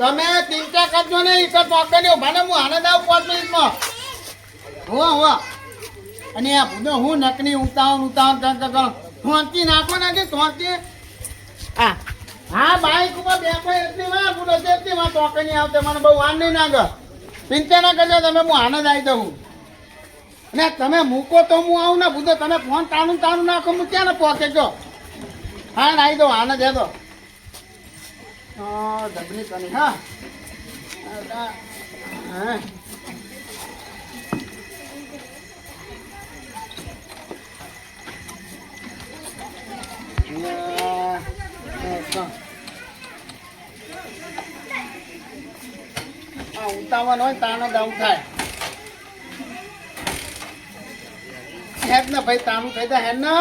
તમે ચિંતા કરજો નહીં તો ટોકન્યો ભલે હું આનંદ આવું 5 મિનિટમાં હો અને આ ભૂદો હું નકની ઉતાવળ થોંચી નાખો નાખી થોંચી હા બાઈક ઉપર બેઠો એટલી વાર ભૂદો એટલી વાર ટોકની આવતે મને બહુ વાર નહીં નાખે ચિંતા ના કરજો તમે હું આનંદ આવી દઉં અને તમે મૂકો તો હું આવું ને ભૂદો તમે ફોન તાણું નાખો હું ક્યાં ને પહોંચે જો હા આવી દઉં આનંદ હે તો ધબની કરી હા ઉતાવળ હોય તાનો દામ થાય હેડ ને ભાઈ તાનું થઈ જાય હેડ ને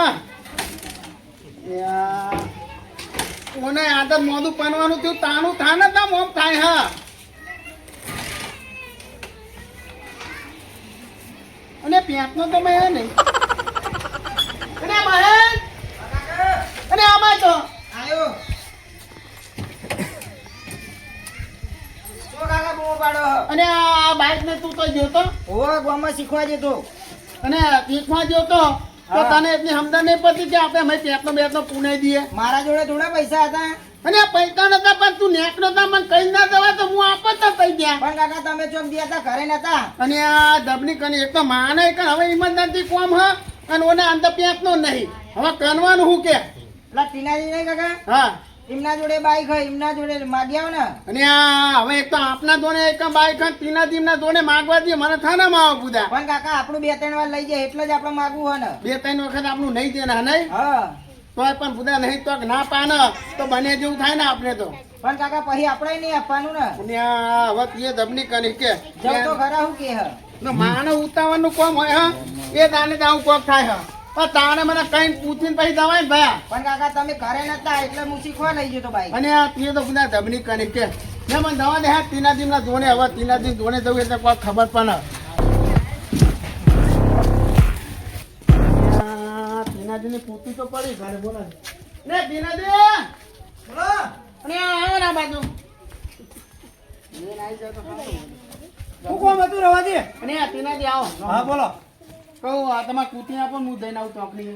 ઓને આદત મોદું પાનવાનું થયું તાનું થાય ને તા મોમ થાય હા અને પેટનો તો મેં નહીં અને મહેશ અને આમાં તો આયો તો કાકા બો પાડો અને આ બાઈક ને તું તો જોતો ઓ ગામમાં શીખવા જતો અને શીખવા જતો તો તને એટલી સમજણ નહીં પડતી કે આપણે અમે પેટનો બેટનો પુણે દઈએ મારા જોડે થોડા પૈસા હતા અને પૈસા નતા પણ તું નેકનો તા મને કઈ ના દેવા તો હું આપત તો કઈ ગયા પણ કાકા તમે ચોક ગયા હતા ઘરે નતા અને આ દબની કની એક તો માને કે હવે ઈમાનદારથી કોમ હ અને ઓને અંદર પેટનો નહીં હવે કરવાનું હું કે લા ટીનાજી નહીં કાકા હા એમના જોડે બાઈક હોય એમના જોડે માગ્યા ને અને આ હવે એક તો આપના જોડે એક બાઈક હોય ટીનાજી એમના જોડે માગવા દે મને થાના માં આવ બુદા પણ કાકા આપણું 2-3 વાર લઈ જાય એટલે જ આપણે માગવું હોય ને 2-3 વખત આપણું નહીં દે ને નહીં હા તોય પણ બુદા નહીં તો ના પાને તો બને જેવું થાય ને આપણે તો પણ કાકા પછી આપણે નહીં આપવાનું ને અને હવે તે દબની કરી કે જવ તો ખરા હું કે હ માને ઉતાવળનું કોમ હોય હા એ દાને દાવ કોક થાય હા તાણે મને કઈ પૂછીને પછી દવાય ને ભાઈ પણ કાકા તમે ઘરે નતા એટલે હું શીખવા લઈ જતો ભાઈ અને આ તું તો બધા ધબની કરી કે મેં મને દવા દે હા તીનાજી ના જોને હવે તીનાજી જોને જવું એટલે કોઈ ખબર પણ તીનાજી ની પૂછી તો પડી ઘરે બોલા ને તીનાજી બોલો અને આવો ના બાજુ હું કોમ હતું રવા દે અને આ તીનાજી આવો હા બોલો કહું આ તમારે કૂટી આપો હું દઈને આવું ચોકડી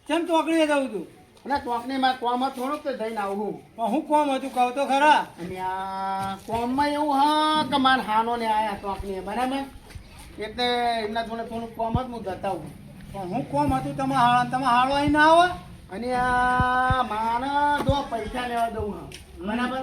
કેમ ચોકડીએ જવું તું અને ચોકડીમાં કોમ થોડુંક તો દઈને આવું પણ હું કોમ હતું કહું તો ખરા અને આ કોમમાં એવું હા કે મારા હાનો ને આયા ચોકડીએ બરાબર એટલે એમના જોડે થોડુંક કોમ જ હું જતા હું પણ હું કોમ હતું તમે હાળો અહીં ના આવો અને આ માને દો પૈસા લેવા દઉં હા બરાબર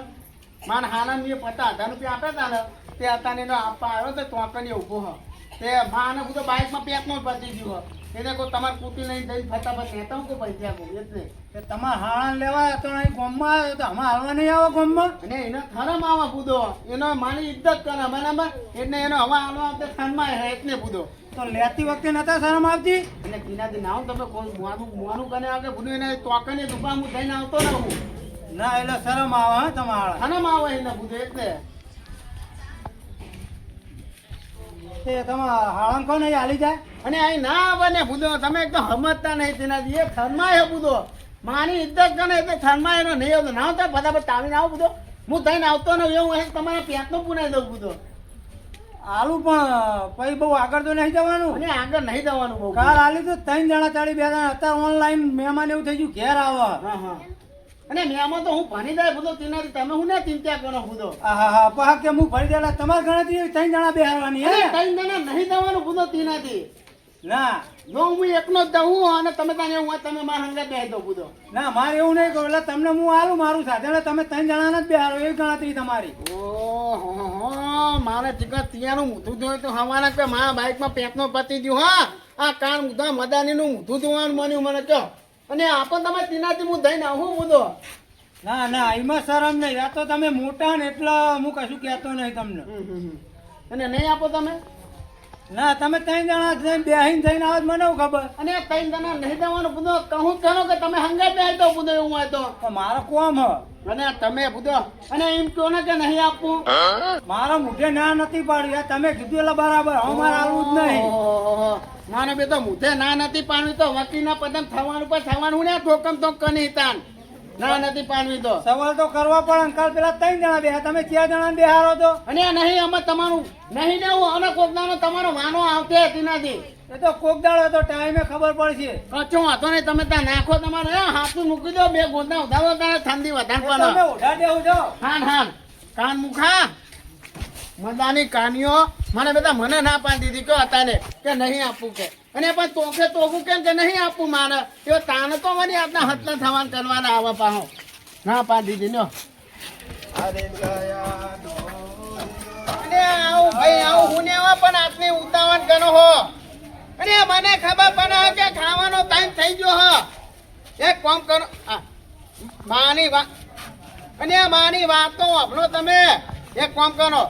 મારા હાના મેં 50,000 રૂપિયા આપ્યા હતા ને તે હતા એનો આપવા આવ્યો તો ચોકડીએ ઊભો હા તે માને બધો બાઈકમાં પેટનો જ પતી ગયો એને કોઈ તમારે કૂટી નહીં દઈ ફટાફટ નેતા હું કોઈ પૈસા કહું એટલે તમારે હાળા લેવા તો અહીં ગામમાં આવ્યો તો આમાં હાલવા નહીં આવો ગામમાં અને એને થરમ આવા બુધો એનો માની ઇજ્જત કરે બરાબર એટલે એનો હવા હાલવા આવતે થનમાં એટલે બુધો તો લેતી વખતે નતા શરમ આવતી એટલે કિનાથી ના તમે મોનું કને આગળ બધું એને ચોકને દુકાન હું થઈને આવતો ને હું ના એટલે શરમ આવે હા તમારા શરમ આવે એને બુધો એટલે તે તમારા હાળન કોણ અહીં હાલી જાય અને અહીં ના આવે ને બુધો તમે એકદમ સમજતા નહીં તેનાથી એ થનમાં હે બુધો માની ઇજ્જત કરે એટલે થનમાં એનો નહીં આવતો ના આવતા ફટાફટ તાવીને આવો બુધો હું થઈને આવતો ને એવું હશે તમારા પેટનો પુનાઈ દઉં બુધો આલુ પણ પછી બહુ આગળ તો નહીં જવાનું અને આગળ નહીં જવાનું બહુ કાલ આલી તો 3 જણા ચાલી 2 જણા અત્યારે ઓનલાઈન મહેમાન એવું થઈ ગયું ઘેર આવે હા અને મહેમાન તો હું ભણી જાય બધો તેનાથી તમે હું ના ચિંતા કરો બધો હા પા કે હું ભણી જાય તમારે ગણતરી 3 જણા બેહારવાની હે 3 જણા નહીં જવાનું બધો તેનાથી ના જો હું એકનો જ દઉં અને તમે તને હું તમે મારા હંગા બેહી દો બધો ના મારે એવું નહીં કહું એટલે તમને હું આલું મારું સાથે એટલે તમે 3 જણાને જ બેહારો એવી ગણતરી તમારી ઓહો મારે ટીકા તિયાનું મૂઠું જોયું તો હવાના કે મારા બાઈકમાં પેટનો પતી ગયું હા આ કાન મુધા મદાનીનું મૂઠું જોવાનું મન્યું મને કહો અને આપો તમે તીનાથી હું દઈને આવું બધો ના ના એમાં શરમ નહીં આ તો તમે મોટા ને એટલે હું કશું કહેતો નહીં તમને અને નહીં આપો તમે ના તમે 3 જણા જઈને બેહીને જઈને આવે મને ખબર અને 3 જણા નહીં દેવાનું બધો કહું કરો કે તમે હંગા બે દો બધો એવું હોય તો મારો કોમ હ અને તમે બધો અને એમ કહો ને કે નહીં આપવું મારા મુઢે ના નથી પાડ્યું તમે કીધું એટલે બરાબર અમારે આવું જ નહીં મારે બે તો મુઢે ના નથી પાડ્યું તો વકીલના પદમ થવાનું પણ થવાનું ને ઠોકમ તો કની તાન ના નથી પાડવી તો સવાલ તો કરવા પણ અંકલ પેલા 3 જણા બેહા તમે 4 જણા બેહારો તો અને આ નહીં આમાં તમારું નહીં ને હું અને કોકનાનો તમારો વાનો આવતે તેનાથી એ તો કોક દાડો તો ટાઈમે ખબર પડશે કચો વાતો નહીં તમે ત્યાં નાખો તમારે હાથું મૂકી દો બે ગોદના ઉધારો તારે ઠંડી વધારે તમે પડે ઉઠા દેવું છો હાન હાન કાન મુખા મદાની કાનીઓ મને બધા મને ના પાડી દીધી કે હતા કે નહીં આપવું કે અને પણ તોખે તોખું કેમ કે નહીં આપવું મારે એ તાને તો મને આપણા હતના થવાન કરવાના આવા પાહો ના પાડી દીધી નો અરે આવું ભાઈ આવું હું ને પણ આપની ઉતાવળ કરો હો અને મને ખબર પડે કે ખાવાનો ટાઈમ થઈ ગયો હો એક કામ કરો માની વાત અને આ માની વાત તો આપણો તમે એક કામ કરો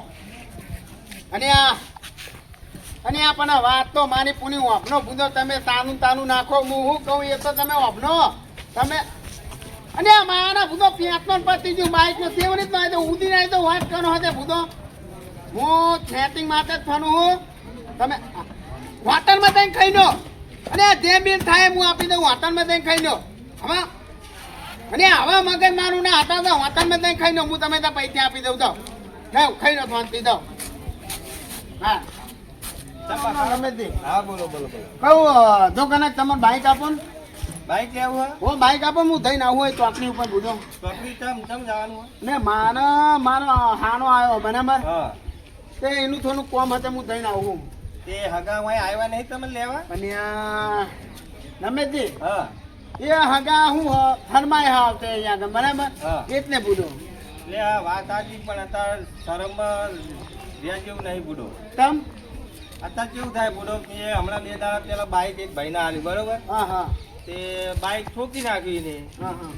અને આ પણ વાત તો માની પુની ઓપનો બુધો તમે તાનું નાખો હું કહું એ તો તમે ઓપનો તમે અને આ મારા બુધો પેટનો પતી ગયું બાઈક નો સેવની જ નહીં તો ઉડી નહીં તો વાત કરો હતે બુધો હું ખેટિંગ માટે જ ફરું હું તમે હોટલમાં જઈને ખાઈ લો અને જે બિલ થાય હું આપી દઉં હોટલમાં જઈને ખાઈ લો હવે અને આવા મગજ મારું ના હતા તો હોટલમાં જઈને ખાઈ લો હું તમે ત્યાં પૈસા આપી દઉં તો ખાઈ લો શાંતિ દઉં હા હા બોલો કહું જો કનક તમારે બાઈક આપો ને બાઈક લેવું હું બાઈક આપો હું થઈને આવું હોય ચોકડી ઉપર બુધો ચોકડી ચમ જવાનું ને મારો હાનો આવ્યો બરાબર હા તે એનું થોડું કોમ હતું હું થઈને આવું તે હગા વાય આવ્યા નહીં તમે લેવા અને રમેશજી હા એ હગા હું ફરમાય આવતે અહીંયા બરાબર હા. એટલે બુધો એટલે આ વાત સાચી પણ અત્યારે શરમમાં રહ્યા જેવું નહીં બુડો તમ અત્યારે કેવું થાય બુડો કે હમણાં 2 દાડા પેલા બાઈક એક ભાઈને આલી બરોબર હા હા તે બાઈક ઠોકી નાખી ને હા હા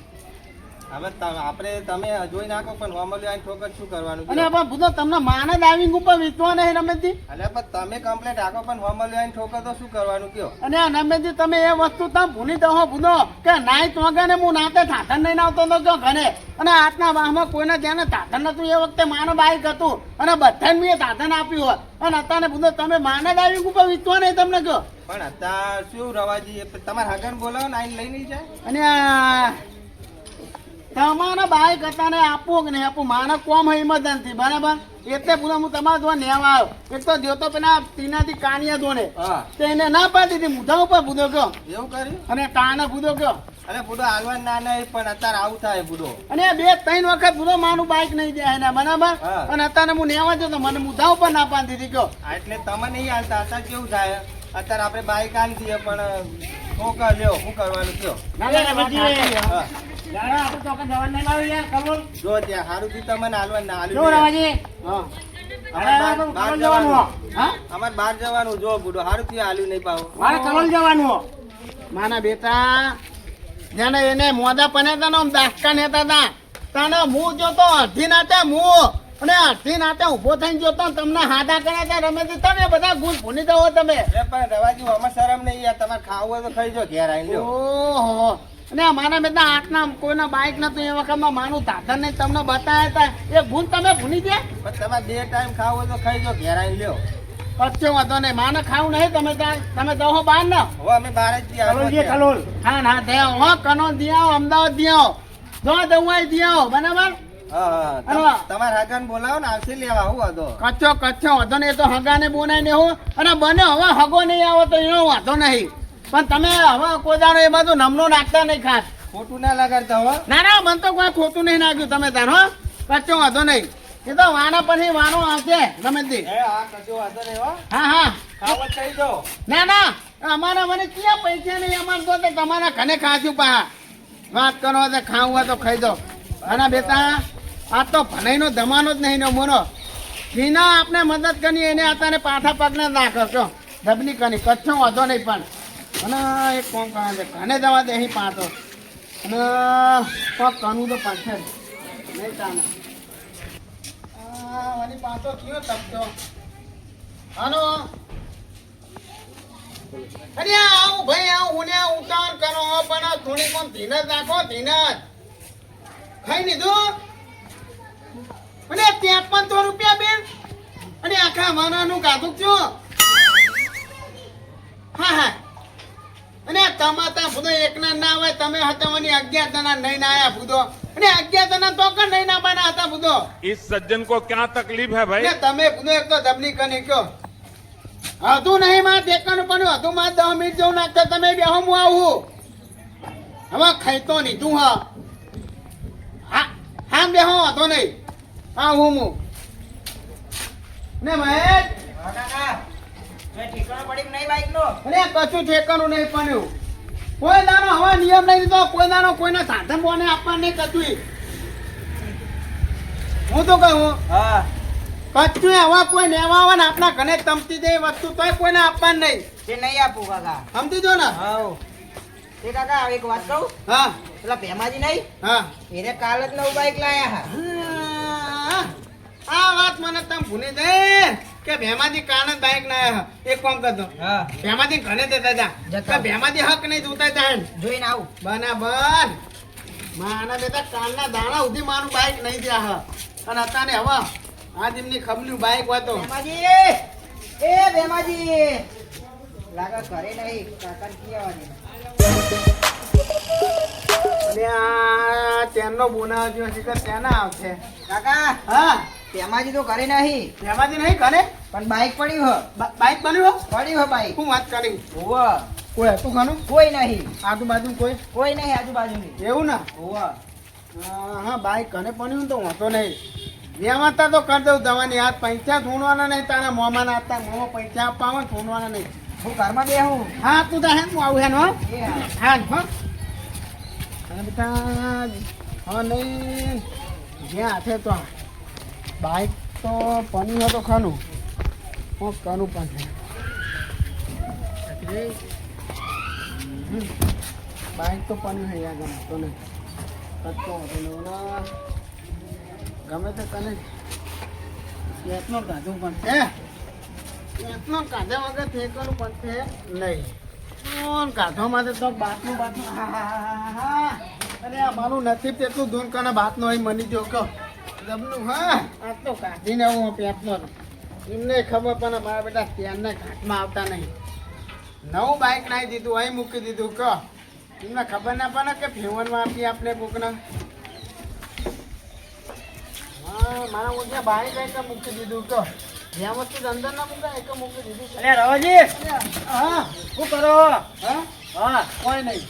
હવે આપણે તમે જોઈ નાખો પણ નોર્મલી આ ઠોકર શું કરવાનું અને આપણે બુધો તમને માને ડાઇવિંગ ઉપર વિશ્વાસ નહીં રમેશજી એટલે પણ તમે કમ્પ્લેટ રાખો પણ નોર્મલી આ ઠોકર તો શું કરવાનું કયો અને આ રમેશજી તમે એ વસ્તુ તમે ભૂલી દો બુધો કે નાઈ ચોગે ને હું નાતે થાથન નહીં આવતો તો કયો ઘરે અને આજના વાહમાં કોઈને ધ્યાને થાથન નતું એ વખતે માનો બાઈક હતું અને બધાને મેં થાથન આપ્યું હોત અને અત્યારે બુધો તમે માને ડાઇવિંગ ઉપર વિશ્વાસ નહીં તમને કયો પણ અત્યારે શું રવાજી તમારે હગન બોલાવો ને આઈને લઈ નહીં જાય અને તમારા બાઈક હતા ને આપવું કે નહીં આપવું મારે કોમ હોય ઇમરજન્સી બરાબર એટલે પૂરો હું તમારા જોવા નેવા આવ્યો એક તો જોતો પેલા તીનાથી કાનિયા જોડે હા તો એને ના પાડી દીધી મુઢા ઉપર બુધો ગયો એવું કર્યું અને કાને બુધો ગયો અરે બુડો હાલવા ના નહીં પણ અત્યારે આવું થાય બુડો અને 2-3 વખત બુધો મારું બાઈક નહીં જાય એને બરાબર હા. અને અત્યારે હું નેવા જતો મને મુઢા ઉપર ના પાડી દીધી ગયો આ એટલે તમે નહીં હાલતા અત્યારે કેવું થાય અત્યારે આપણે બાઈક આલી દઈએ પણ ઠોકર લ્યો શું કરવાનું કયો હા. જો ત્યાં સારું થી તમને હાલવા ના હાલ્યું હા અમારે બહાર જવાનું જો બુડો સારું થી હાલ્યું નહીં પાવ માના બેટા જાણે એને મોદા પને તને આમ દાસકા નેતા હતા તને હું જોતો અડધી નાતે હું અને અડધી નાતે ઉભો થઈને જોતો તમને હાડા કર્યા હતા રમેશજી તમે બધા ગુણ ભૂલી જાઓ તમે એટલે પણ રવાજી આમાં શરમ નહીં યાર તમારે ખાવું હોય તો ખાઈ જો ઘેર આવીને લ્યો ઓહો અને મારા બેટા આટના કોઈના બાઈક નતું એ વખતમાં માનું દાદા ને તમને બતાવ્યા હતા એ ગુણ તમે ભૂલી ગયા પણ તમારે 2 ટાઈમ ખાવું હોય તો ખાઈ જો ઘેર આવીને લ્યો કચ્છો વાંધો નહીં માને ખાવું નહીં તમે જાઓ બહાર ને હવે અમે બહાર જ જઈએ હા હા દે હો કનો દિયાઓ અમદાવાદ દિયાઓ જો દવાઈ દિયાઓ બરાબર હા તમારે હગન બોલાવો ને આવશે લેવા હું હતો કચ્છો વાંધો નહીં એ તો હગાને બોનાઈ ને હું અને બને હવે હગો નહીં આવો તો એનો વાંધો નહીં પણ તમે હવે કોઈ દાડો એ બધું નમનો નાખતા નહીં ખાસ ખોટું ના લગાડતા હો ના મને તો કોઈ ખોટું નહીં નાખ્યું તમે તાર હો કચ્છો વાંધો નહીં એ તો વાના પછી વાનો આવશે રમેશજી આ કશો વાંધો નહીં હો હા હા ખાવા થઈ જાઓ ના અમારા મને ક્યાં પૈસા નહીં અમારે તો તમારા ઘરે ખાશું પા વાત કરો તો ખાવું હોય તો ખાઈ દો અને બેટા આ તો ભણાઈનો જમાનો જ નહીં નો મોનો ઘીના આપણે મદદ કરી એને અત્યારે પાછા પગને નાખો છો ધબની કરી કચ્છો વાંધો નહીં પણ અને એક કોમ કરે છે ઘરે જવા દે અહીં પાતો અને કોક કરવું તો પાછળ નહીં ચાલે વળી પાછો કયો તપતો હાલો અરે આવું ભાઈ આવું હું ઉતાવળ કરો પણ થોડી કોમ ધીનજ રાખો ધીનજ ખાઈ લીધું અને 53 રૂપિયા બેન અને આખા મનાનું ગાધું છું હા અને તમે ત્યાં ભૂદો એકના ના હોય તમે હતા મને 11 જણા નહીં આયા ભૂદો અને 11 જણા તો કે નહીં ના બના હતા ભૂદો इस सज्जन को क्या तकलीफ है भाई ને તમે ભૂદો એક તો જમની કને કયો હતું નહીં માં ટેકાનું પણ હતું માં 10 મિનિટ જેવું નાખતા તમે બેહો હું આવું હવે ખાઈતો નહીં તું હા બેહો હતો નહીં હા હું ને મહેશ અરે કશું ઠેકાનું નહીં પડ્યું કોઈ દાનો હવે નિયમ નહીં દીધો કોઈ દાનો કોઈના સાધન બોને આપવા નહીં કશું હું તો કહું હા કચ્છું હવે કોઈ લેવા આવે ને આપણા ઘરે તમતી દે વસ્તુ તોય કોઈને આપવાનું નહીં તે નહીં આપું કાકા સમજી દો ને હાઉ એ કાકા એક વાત કહું હા પેલા ભેમાજી નહીં હા એને કાલ જ નવું બાઈક લાયા હા. આ વાત મને તમે ભૂલી દે કે ભેમાજી કાન જ બાઈક ના એક કામ કરતો હા ભેમાજી ઘરે દેતા જા જતા. કે ભેમાજી હક નહીં જોતા જાય જોઈને આવું બરાબર માના બેટા કાલના દાણા સુધી મારું બાઈક નહીં દ્યા હ અને અત્યારે હવે આજ એમની ખબલ્યું બાઈક હોય તો ભેમાજી એ ભેમાજી લાગા ઘરે નહીં કાકા કહેવાની અને આ તેમનો બોના જો છે કે તેના આવશે કાકા હા ભેમાજી તો ઘરે નહીં ભેમાજી નહીં ઘરે પણ બાઈક પડ્યું હ બાઈક બન્યું પડ્યું હ બાઈક હું વાત કરી હોવા કોઈ હતું ખાનું કોઈ નહીં આજુબાજુ કોઈ કોઈ નહીં આજુબાજુની એવું ના હોવા હા બાઈક ઘરે પડ્યું તો વાંધો નહીં વ્યવસ્થા તો કરી દઉં દવાની હાથ પૈસા થોડવાના નહીં તારા મોમાના હતા મોમાં પૈસા આપવા આવે થોડવાના નહીં હું ઘરમાં બેહું હા તું તો હે હું આવું હેન હો એ હા. હા હો અને બેટા હા નહીં જ્યાં હાથે તો બાઈક તો પન્યું હતો ખાનું હું કરું પણ બાઈક તો પન્યું હે યાર ગમતો નહીં કચ્ચો હતો ને ગમે તે તને એટલો કાઢું પણ છે એટલો કાઢ્યા વગર ઠેકવાનું પણ છે નહીં કોણ કાઢવા માટે તો બાતનું અરે આ મારું નસીબ તેટલું દૂર કરે બાતનો અહીં મની જો કહો જબનું હા આ તો કાઢીને આવું પેપનો એમને ખબર પણ મારા બેટા ત્યારને ઘાટમાં આવતા નહીં નવું બાઇક નાખી દીધું અહીં મૂકી દીધું કહો એમને ખબર ના પડે કે ફેવનમાં આપીએ આપણે કોકના હા મારા ઓછા બાઈક એક મૂકી દીધું કહો જ્યાં વસ્તુ અંદર ના મૂકે એક મૂકી દીધું અરે રવાજી હા શું કરો હા હા કોઈ નહીં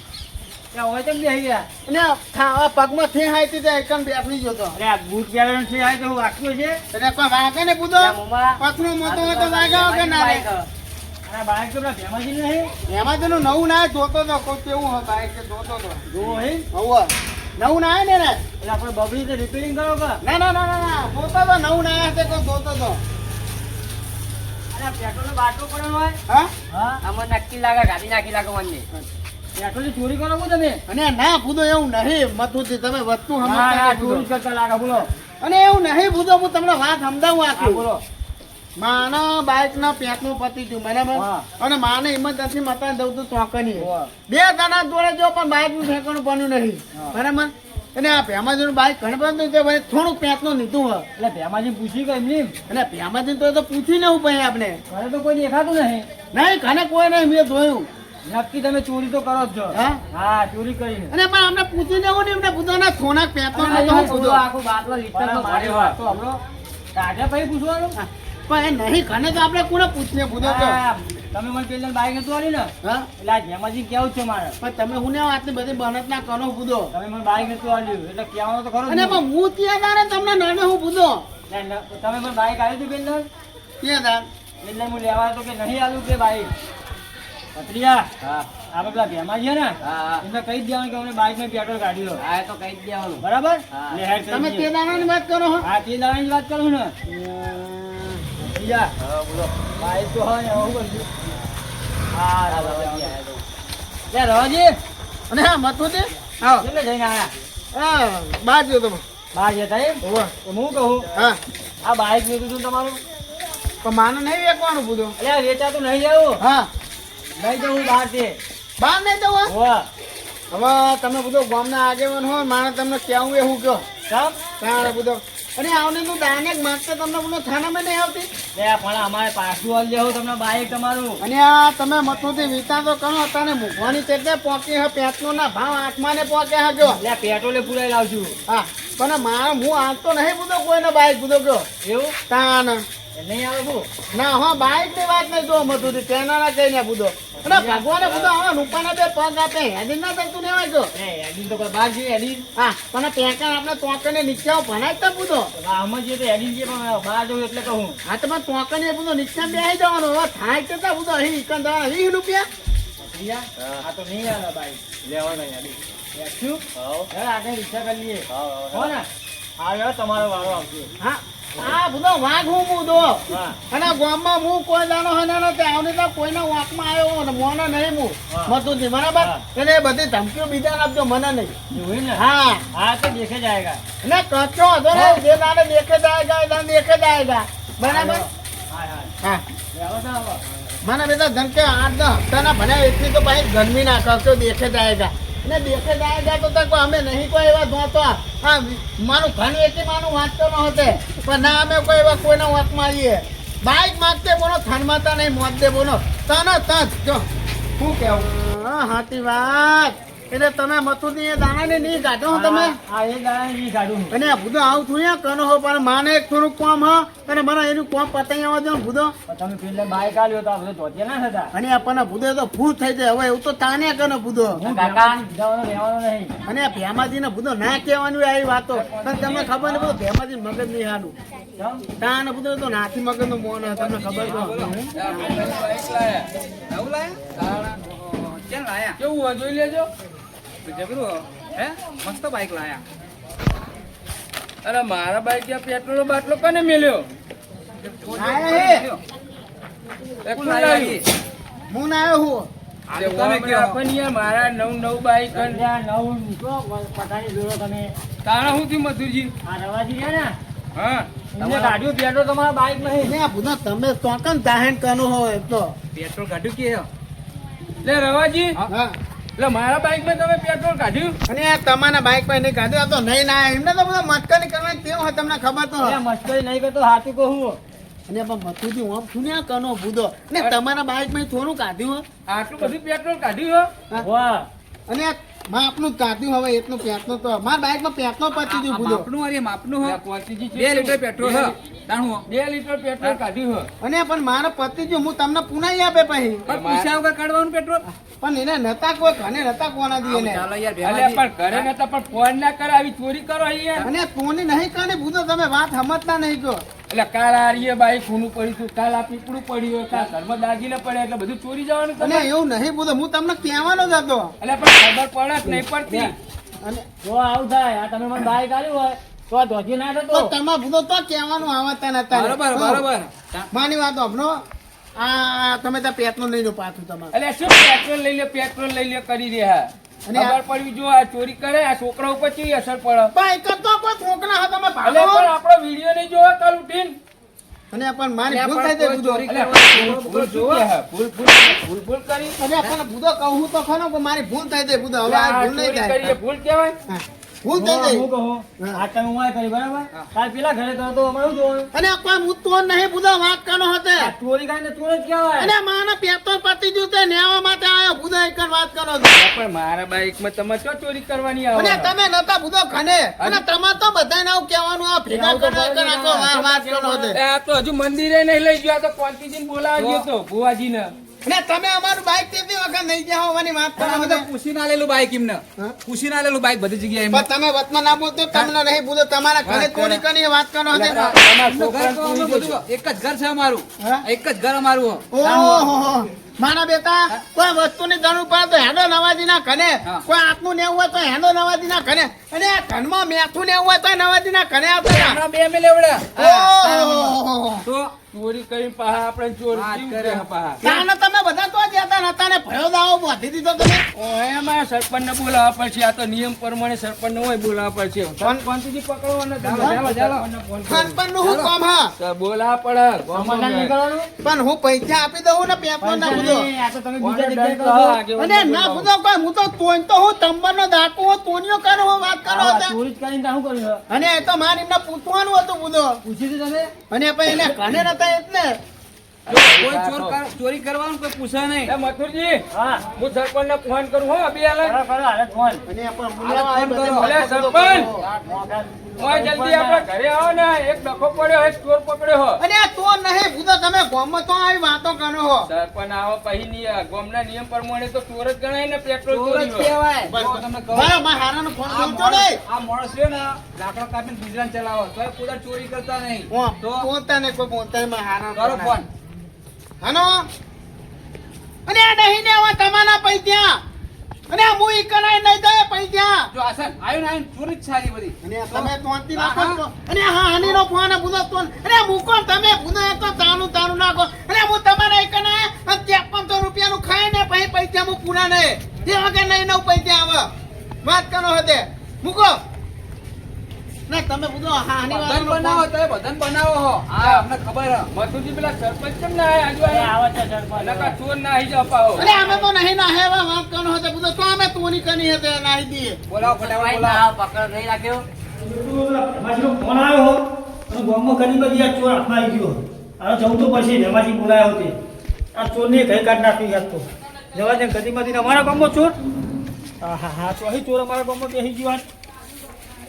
ત્યાં હોય તો બેસી ગયા અને આ પગમાં થી હાઈતી ત્યાં એકમ બેસી ગયો તો અરે આ બૂટ પહેરવાનું છે આ તો હું વાંચ્યું છે એટલે કોઈ વાગે ને પૂછો મોમાં પથરું મોટો હોય તો વાગ્યા વગર ના રહે અને બાઈક તો પેલા ભેમાજી નહીં એમાં તેનું નવું ના જોતો તો કોઈ કેવું હોય બાઈક કે જોતો તો જોવો હે હવે નવું ના આવે ને એટલે આપણે બગડી તો રિપેરિંગ કરો કે ના ના ના ના ના જોતો તો નવું ના આવે કોઈ જોતો તો અને પેટ્રોલ નો બાટલો પડ્યો હોય હા હા આમાં નક્કી લાગે ગાડી નાખી લાગે મને પેટ્રોલ ની ચોરી કરો તમે અને ના પૂછો એવું નહીં મથુથી તમે વસ્તુ સમજતા નહીં ચોરી પૂછો. કરતા લાગે બોલો અને એવું નહીં પૂછો હું તમને વાત સમજાવું હા આખું બોલો માના બાઇક ના પેટનું પતી ગયું બરાબર હા. અને માને ઇમરજન્સી મતા દઉં તો ચોકની હા. બે જણા જોડે જો પણ બાઇક નું ઠેકાણું બન્યું નહીં હા. બરાબર અને આ ભેમાજીનું બાઇક ઘણી બધું તે ભાઈ થોડુંક પેટનું લીધું હોય એટલે ભેમાજી પૂછી ગઈ એમની અને ભેમાજી તો પૂછી લેવું ભાઈ આપણે ઘરે તો કોઈ દેખાતું નહીં નહીં ઘરે કોઈ નહીં મેં જોયું નક્કી તમે ચોરી તો કરો જ છો હા? હા ચોરી કરીને અને પણ અમને પૂછી લેવું ને એમને પૂછવાના થોડાક પેટનું અને નતું આ પૂછો. આખું બાટલો લીટરમાં માર્યો હોય. તો હમણાં કાઢ્યા પછી પૂછવાનું પણ એ નહીં ઘરે તો આપણે કોને પૂછીએ પૂછો તો હા, તમે મને પેલા બાઈક નતું આલ્યું ને હા એટલે આ ભેમાજી કેવું છે મારે પણ તમે હું ને આટલી બધી બનત ના કરો પૂછો તમે મને બાઈક નતું આલ્યું એટલે કહેવાનું તો ખરો જ અને ને. પણ હું ત્યાં તારે તમને નડે હું પૂછો તમે મને બાઈક આવ્યું હતું પેલા ત્યાં તાર એટલે હું લેવા તો કે નહીં આવ્યું કે બાઈક પત્રિયા આપણે પેલા ભેમાજી છે ને એમને કહી જ દેવાનું કે અમને બાઈક માં પેટ્રોલ કાઢ્યો હા તો કહી જ દેવાનું બરાબર લે હેડ કરી તમે દઈએ. તે દાણાની વાત કરો હો હા તે દાવાની જ વાત કરું ને ભત્રીજા, બાઈક તો હોય ને હું બધું હા રવાજી અને હા મથુથી આવો કેટલે જઈને આયા હા બાદ જો તમે બહાર જતા એમ ઓવા તો હું કહું હા આ બાઈક લીધું હતું તમારું પણ માને નહીં વેચવાનું પૂછો અરે વેચાતું નહીં જવું હા નહીં જવું બહાર તે બહાર નહીં જવું હોવા હવે તમે બધો ગામના આગેવાન હો મારે તમને કેવું એવું કહો કેમ તારે બધો અને આવને તું દાનેક માંગતે તમને બોલો થાનામાં નહીં આવતી લે પણ અમારે પાછું આલી દેવું તમને બાઈક તમારું. અને આ તમે મથુથી વિચાર તો કરો તને મૂકવાની છે એટલે પોકી હે પેટ્રોલ ના ભાવ આઠમાં ને પોકે હે જો લે પેટ્રોલે પુરાઈ લાવશું. હા પણ મારે હું આવતો નહીં બુધો કોઈને બાઈક બુધો ગયો એવું તાન નહીં આવે શું? ના હા બાઈક ની વાત નહીં જો મથુથી તેના કઈ બુધો અને ભગવાને બુધો હવે રૂપાના બે પગ આપે હેડી ના થતું લેવાય ગયો એ એડિન તો કોઈ બાર છે એડિન. હા પણ પેકા આપણે તોકને નીચે ભણાય તો બુધો આમાં જે તો એડિન છે પણ બહાર જવું એટલે કહું. હા તો પણ તોકને એ બધો નીચે બેસી જવાનો હવે થાય કેટલા બધો અહીં ઇકન દવા 20 રૂપિયા પ્રિયા, આ તો નહીં આવે બાઈક લેવાનો એડિન. શું? યાર આગળ રિક્ષા કરી લઈએ. હો ને આવ્યો તમારો વારો આવશે. હા આ બધો વાઘ હું બુધો હા અને ગામમાં હું કોઈ દાનો હનાનો તે આવને તો કોઈના વાંકમાં આવ્યો ને મોનો નહીં હું હા. મતુંથી બરાબર હા. એટલે એ બધી ધમકીઓ બીજા આપજો મને નહીં એવું ને? હા હા તો દેખે જાયગા. અને કચરો હતો ને જે દાડે દેખે જાયગા એ દાડે દેખે જાયગા બરાબર હા હા હા લેવો તો આવો. મને બેટા ધમકે 8-10 હપ્તાના ભણ્યા એટલી તો ભાઈ ગરમી ના કરશો દેખે જાયગા ને દેખે જાયગા તો તક અમે નહીં કોઈ એવા દોતો હા મારું ઘર એથી માનું વાંચતો ન હોતે પણ ના અમે કોઈ એવા કોઈના વાંકમાં આવીએ બાઈક માગતે બોલો થાનમાતા નહીં મોત દે બોલો તને તજ જો શું કેવું હા હાથી વાત એટલે તમે મથુની એ દાણાને નહીં કાઢો હો તમે હા એ દાણા ની કાઢું. અને આ ભૂદો આવું છું યા કનો હો પણ માને એક થોડુંક કામ હ અને મને એનું કામ પતાઈ આવવા દો ને ભૂદો તમે પેલા બાઈક આલ્યો તો આ બધું ધોતિયા ના થતા. અને આપણને ભૂદો તો ફૂલ થઈ જાય હવે એવું તો તાને કનો ભૂદો હું કાકા જવાનો રહેવાનો નહીં. અને આ ભેમાજીને ભૂદો ના કહેવાનું આવી વાતો પણ તમને ખબર ને બધું ભેમાજી મગજ નહીં હાનું ચમ? તાને ભૂદો તો નાથી મગજ નું મોન હે, તમને ખબર તો કેવું હોય જોઈ લેજો જબરું હો. હે મસ્ત બાઈક લાયા. અરે મારા બાઈક ત્યાં પેટ્રોલ બાટલો કને મેલ્યો? આયા હે. એ કોણ લાવી? હું ના આવ્યો હું આજે તમે કયો પણ યાર મારા નવ બાઈક પણ ત્યાં નવું નીકળો, પતાવી દોરો તમે. તાણા હું થી મધુજી. આ રવાજી રહ્યા ને હા એમને કાઢ્યું પેટ્રોલ તમારા બાઈક નહીં. ને આ ભૂદો તમે ચોકન દાહેન કનો હો એમ તો પેટ્રોલ કાઢ્યું કે લે રવાજી હા એટલે મારા બાઈક માં તમે પેટ્રોલ કાઢ્યું? અને આ તમારા બાઈક પર નહીં કાઢ્યો આ તો નહીં ના એમને તો બધા મસ્કરી કરવાની કેવું હોય તમને ખબર તો એ મસ્કરી નહીં કરતો હાથું કહું. અને પણ મથુજી ઓમ છું ને આ કનો ભૂદો ને તમારા બાઈક માં થોડું કાઢ્યું હો આટલું બધું પેટ્રોલ કાઢ્યું હો? વાહ અને આ માપનું જ કાઢ્યું હવે એટલું પેટનું તો મારા બાઈક માં પેટનો પતી ગયું ભૂદો માપનું હો. 2 લીટર પેટ્રોલ હો. તાણું 2 લીટર પેટ્રોલ કાઢ્યું હો. અને પણ મારે પતી ગયું હું તમને પુનાઈ આપે પછી પણ પૂછ્યા વગર કાઢવાનું પેટ્રોલ? પણ એને નતા કોઈ ઘરે નતા કોના દી એને અલ્યા પણ ઘરે નતા પણ ફોન ના કરે આવી ચોરી કરો અહીંયા. અને કોની નહીં કાઢી ભૂદો તમે વાત સમજતા નહીં કહો એટલે કાલ આ રીએ બાઈક ખૂનું પડ્યું હતું, કાલ આ પીપળું પડ્યું હોય, કાલ ઘરમાં દાગીને પડ્યા એટલે બધું ચોરી જવાનું અને તમે. એવું નહીં ભૂદો હું તમને કહેવાનો જ હતો એટલે પણ ખબર પડે જ નહીં પડતી. અને જો આવું થાય આ તમે મને બાઈક આલ્યું હોય તો આ ધોતી ના થતો. તો તમારા ભૂદો તો કહેવાનું આવતા નતા બરોબર. માની વાત હમણો આ તમે ત્યાં પેટનું લઈ લો પાછું તમારે એટલે શું પેટ્રોલ લઈ લે કરી રહ્યા. અને ખબર પડવી જો આ ચોરી કરે આ છોકરા ઉપર કેવી અસર પડે. બાઈક જ તો કોઈ છોકરા હતા તમે એટલે ભાગો પણ આપણો વિડીયો નહીં જોવા કાલ ઉઠીને. અને પણ મારી ભૂલ થાય છે ભૂદો એટલે ભૂલ ભૂલ કરી. અને પણ ભૂદો કહું તો ખરો કે મારી ભૂલ થાય છે ભૂદો હવે આ આ ભૂલ નહીં ચોરી થાય કરીએ ભૂલ કહેવાય. હા, ભૂલ થઈ હું જાય કહું આ તમે હું કરી બરાબર કાલ પેલા ઘરે તો અમારે શું જોવાનું? અને કોઈ મુદ્દો નહીં ભૂદો વાત કરનો હતો આ ચોરી કરીને ચોર જ કહેવાય. અને માના પેટ્રોલ પતી ગયું તે નેવા માટે આયો ભૂદો એક જ વાત કરો છો પણ મારા બાઈકમાં તમે શું ચોરી કરવાની અને આવે? તમે નતા ભૂદો ખાને અને તમારે તો બધાને આવું કહેવાનું આ ભેગા કરો એક જ આખો વાત કરો હતો આ તો હજુ મંદિરે નહીં લઈ ગયો, આ તો કોંતીજીને બોલાવા ગયો તો ભુવાજીને. અને તમે અમારું બાઈક કેટલી વખત નહીં ગયા હોવાની વાત કરો છો પૂછી ના લેલું બાઈક એમને હા? પૂછી ના લેલું બાઈક બધી જગ્યાએ પણ તમે વતમાં ના બોલતો તમને નહીં ભૂલો તમારા ઘરે ચોરી કરીને વાત કરો છો તમારા ઘર છોકરાને તો અમે પૂરી બધું દેજો. એક જ ઘર છે અમારું હા? એક જ ઘર અમારું ઓહો મારા બેટા કોઈ વસ્તુની જરૂર પડે તો હેડો નવાજી ના ઘરે હા. કોઈ આટલું નેવું હોય તો હેડો નવાજી ના ઘરે અને આ ઘરમાં મેઠું નેવું હોય તો નવાજી ના ઘરે આવતા હમણાં બે મેં લેવડ્યા. ઓહો તો ચોરી કરીને પાછા આપણે ચોરી વાત કેમ કરે કરે? હે પાહા. તાને તમે બધા તો જતા નતા ને ભયો દાવો બાંધી દીધો તમે. ઓય, એમાં સરપંચને બોલાવવા પડશે. આ તો નિયમ પ્રમાણે સરપંચને હોય બોલાવવા પડશે. શાંતિથી પકડવાના તમે. સરપંચને ફોન કરો. સરપંચનું હું કામ હા? તો બોલાવવા પડે. સમાધાન નહીં કરવાનું? પણ હું પૈસા આપી દઉં ને પેપર ના બધો. આ તો તમે કોને બીજા જગ્યાએ ડર કરો તો છો. આગેવાનને અને ના બોલાવો. બધો કોઈ હું તો તોય તો હું તંબરનો દાખલો હું તોનિયો કરો હું વાત કરો આ હતા. ચોરી જ કરીને તો શું કર્યું? અને એ તો મારે એમને પૂછવાનું હતું બધો. પૂછ્યું હતું તમે? અને પછી એને ઘરે નતા એટલે કોઈ ચોરી કરવાનું કોઈ પૂછે નહીં. એ મથુરજી, હા. હું સરપંચને ફોન કરું હો અભી હાલ જ. કરો, કરો, હાલે ફોન. અને પણ બોલાવા ફોન કરો. બધે અલે સરપંચ, ઓય જલ્દી આપણે ઘરે આવો ને. એક ડખો પડ્યો હે, ચોર પકડ્યો હો. અને આ તો નહીં ભૂતો તમે ગામમાં તો આવી વાતો કરો હો. સરપંચ આવો પછી ગામના નિયમ પ્રમાણે તો ચોર જ ગણાય ને. પેટ્રોલ ચોર જ ચોરી હોય. કહેવાય. બસ જો તમને કહું. ભાઈ મારા હારાનો ફોન આ જોતો નહીં. માણસ- આ માણસ છે ને લાકડો કાપીને ગુજરાન ચલાવો તોય કોઈ ચોરી કરતા નહીં. તો બોલતા નહીં કોઈ બોલતા નહીં મારા હારાનો કરો ફોન. હાનો અને આ નહીં ને હવે તમારા પૈસા અને આ મુઈ કરાય નહીં દે પૈસા જો આસન આવ્યું ને આવીને ચોરી જ સારી બધી. અને આ તમે તોંતી નાખો ને તો અને હા હાનીનો ફોન બુધો તો અને આ મૂકો ને તમે બુધો એ તો તાનું નાખો અને હું તમારા એક ને 5300 રૂપિયાનું ખાય ને પછી પૈસા હું પૂરા નહીં તે વગર નહીં નવ પૈસા આવે વાત કરો હતે મૂકો ના તમે બુધો હાની બધાને બનાવો તોય બધાને બનાવો હો. આ અમને ખબર હે. મથુરજી પેલા સરપંચ કેમ ના આયા? અરે આજુ આવે છે સરપંચ. નકા ચોર ના આવી જાવ પાહો. અરે અમે તો નહીં ના હેવા વાત કરો હતે બુધો તો અમે તોની કની હતે નાઈ દીએ બોલાવો ફટાફટ બોલાવો. એમાંથી ફોન આવ્યો અને ગામમાં ઘણી બધી આ ચોર હાથમાં આવી ગયો. હવે જવું તો પછી એમાંથી બોલાયો તે આ ચોરને ઘઈ કાઢ નાખ્યું યાદ તો જવા દે ગતિમાંથી અમારા ગામમાં ચોર. હા હા હા તો અહીં ચોર અમારા ગામમાં બેસી ગયો.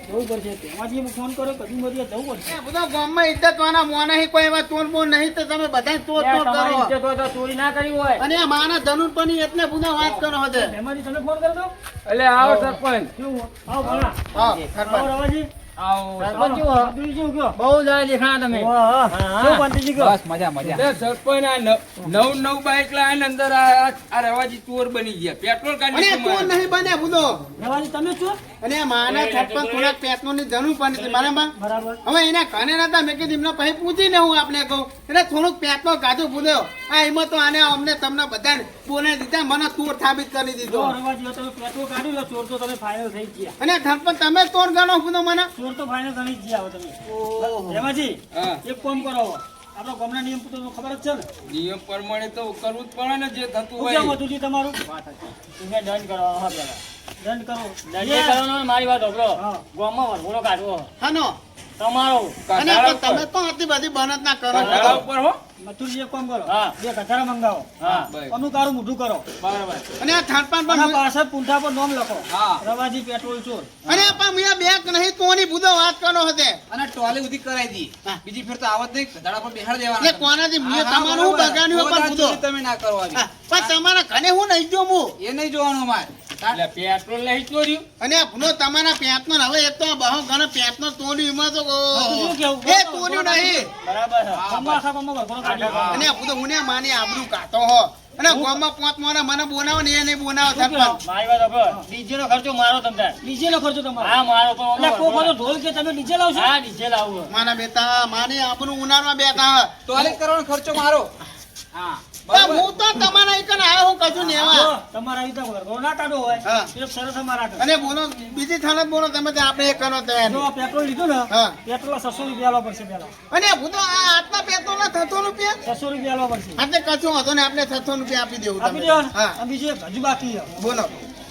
જવું પડશે તેમાંથી હું ફોન કર્યો ગતિમાંથી જવું પડશે. એ બધા ગામમાં ઇજ્જત વાળા મોં નહીં કોઈ એવા ચોર બોર નહીં તો તમે બધા ચોર ચોર તમારી કરો ઇજ્જત હોય તો ચોરી ના કરી હોય. અને આ માના ધનુર પણ એટલે બધા વાત કરો હતે એમાંથી તમે ફોન કરી દો. એટલે આવો સરપંચ. કેવું? આવો ભલા. હા આવો સરપંચ રવાજી. આવો સરપંચ કેવો? બધું કેવું કયો? બહુ જાય દેખાણા તમે. કેવું પંતજી કયો? બસ મજા મજા. તે સરપંચ આ નવ બાઈક લાવીને અંદર આ રવાજી ચોર બની ગયા. પેટ્રોલ અને કાઢી ચોર નહીં બને બુધો રવાજી તમે છો? અને આ માના છપ્પન થોડાક પેટનો ની ધનુર પણ હતી બરાબર બરાબર. હવે એના ઘરે નતા મેં કીધું એમને પછી પૂછીને હું આપણે કહું એટલે થોડુંક પેટનો ગાજુ ભૂલ્યો આ એમાં તો આને અમને તમને બધાને બોલાવી દીધા મને ચોર સાબિત કરી દીધો જો રવાજી હવે તમે પેટ્રોલ કાઢી લો ચોર તો તમે ફાઇનલ થઈ જ ગયા. અને ધનપત તમે ચોર ગણો બુધો મને ચોર તો ફાઇનલ ગણી જ ગયા હવે તમે. રવાજી હા. એક કામ કરો આપણો ગામના નિયમ તો તમને ખબર જ છે ને. નિયમ પ્રમાણે તો કરવું જ પડે ને જે થતું શું કેમ હોય. હતું જી તમારું? તમે દંડ કરવાનો હા પેલા. દંડ કરો. દંડ કરવાનો મારી વાત સાંભળો. ગામમાં વરઘોડો કાઢવો હાનો તમારો. અને કઢાળા પણ તમે તો આટલી બધી બનત ના કરો કઢાળા ઉપર હો. મથુરજી એક કામ કરો. હા. 2 કથારા મંગાવો. હા, બસ. અમુક કારું મોઢું કરો. બરાબર. અને આ થાનપાન અને પણ પાછળ પૂંઠા પર નામ લખો. હા. રવાજી પેટ્રોલ ચોર. અને પણ મેં બેંક નહીં તોની બુધો વાત કરો હતે અને ટોલી ઉધી કરાવી દી. હા. બીજી ફેર તો આવત નહીં ધડા પર બેહાડ એટલે દેવાના. કોનાથી મેં હા, હા, તમારું હું બરાબર. બગાડ્યું પણ કોઈ બુધો ચોરી તમે ના કરો આવી. હા, પણ તમારા ઘરે હું નહીં જો હું એ નહીં જોવાનું અમારે. એટલે પેટ્રોલ નહીં ચોર્યું. અને આ ભૂલો તમારા પેટનો ને હવે એક તો બહુ ઘણા પેટનો તોડ્યું એમાં તો શું કેવું? એ તોડ્યું નહીં બરાબર છે. ગામમાં આખા ગામમાં વરઘોડો કાઢ્યો. અને આ બધું હું ને માની આબરૂ કાતો હો અને ગામમાં પોત મોના મને બોલાવો ને એ નહીં બોલાવો શું સરપંચ કહેવાય? મારી વાત સાંભળો. ડીજે નો ખર્ચો મારો તમ તાર. ડીજે નો ખર્ચો તમારો? હા મારો પણ એટલે કોક વાનો ઢોલ કે તમે ડીજે લાવશો? હા ડીજે લાવું. માના બેટા માની આબરૂ ઉનાળમાં બેઠા હે. ટોલી કરવાનો ખર્ચો મારો. હા. પણ હું તો તમારા એક ને આવ્યો હું કશું ને એવા તમારા આવી રીતે વરઘોડો ના કાઢો હોય. હા. એક સરસ અમારા કાઢો. અને બોલો બીજી થાનત બોલો તમે તો આપણે એક કરો તો જો આ પેટ્રોલ લીધું ને હા. પેટ્રોલ 600 રૂપિયા આલવા પડશે પેલા. અને હું તો આ આટલા પેટ્રોલ ના 600 રૂપિયા 600 રૂપિયા આલવા પડશે. એટલે કશું હતો ને આપણે 600 રૂપિયા આપી દેવું આપી તમે દેવાનું? હા અને બીજું એક હજુ બાકી છે. બોલો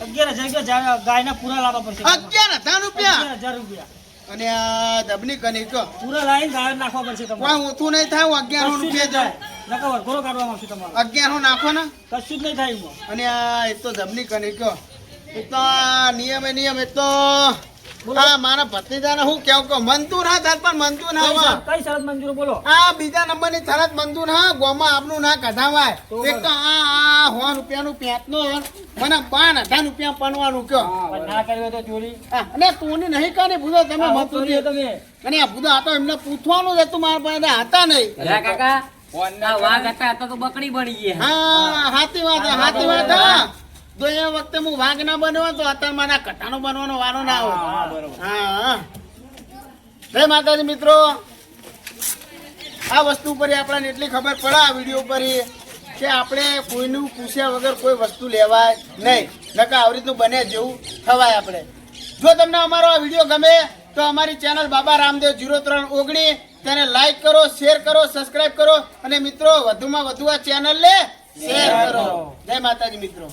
11,000 ગાયના પૂરા લાવવા પડશે. 11,000 રૂપિયા 11,000 રૂપિયા અને આ ધબની કની કહો પૂરા લાઈન ગાય નાખવા પડશે તમારે. કોઈ ઊંધું નહીં થાય 1100 કશું જ નહીં રૂપિયા થાય. નકર વરઘોડો કાઢવા માંગશે તમારો. 1100 નાખો ને કશું જ નહીં થાય એમાં. અને આ એક તો ધબની કની કહો એક તો આ નિયમ એક તો બોલો. આ મારા ભત્રીજાને હું કેવું કહું મંજૂર હા થાય પણ મંજૂર ના હોય કઈ શરત મંજૂર બોલો? આ બીજા નંબરની શરત મંજૂર હા ગોમાં આપનું ના કઢાવાય તો એક તો આ 100 રૂપિયાનું પેટનો મને 12,000 રૂપિયા પનવાનું કયો પણ ના કર્યો તો ચોરી. હા, અને તુંની નહીં કરી ભૂલો તમે આવું મતું કર્યું તમે. અને આ ભૂલો આ તો એમને પૂછવાનું જ હતું મારા પાસે હતા નહીં કાકા ફોનને આ વાઘ હતા તો બકરી બની ગઈ હા હાથી વાત હા જો એ વખતે હું વાઘ ના બન્યો તો અત્યારે મારા કટાનો બનવાનો વારો ના આવે હા જય માતાજી મિત્રો આ વસ્તુ પર આપણને એટલી ખબર પડે આ વિડીયો પર કે આપણે કોઈનું પૂછ્યા વગર કોઈ વસ્તુ લેવાય નહીં, નકર આવી રીતનું બને જેવું થવાય આપણે. જો તમને અમારો આ વિડીયો ગમે તો અમારી ચેનલ બાબા રામદેવ 0319 તેને લાઈક કરો, શેર કરો, સબસ્ક્રાઇબ કરો અને મિત્રો વધુમાં વધુ આ ચેનલને શેર કરો. જય માતાજી મિત્રો.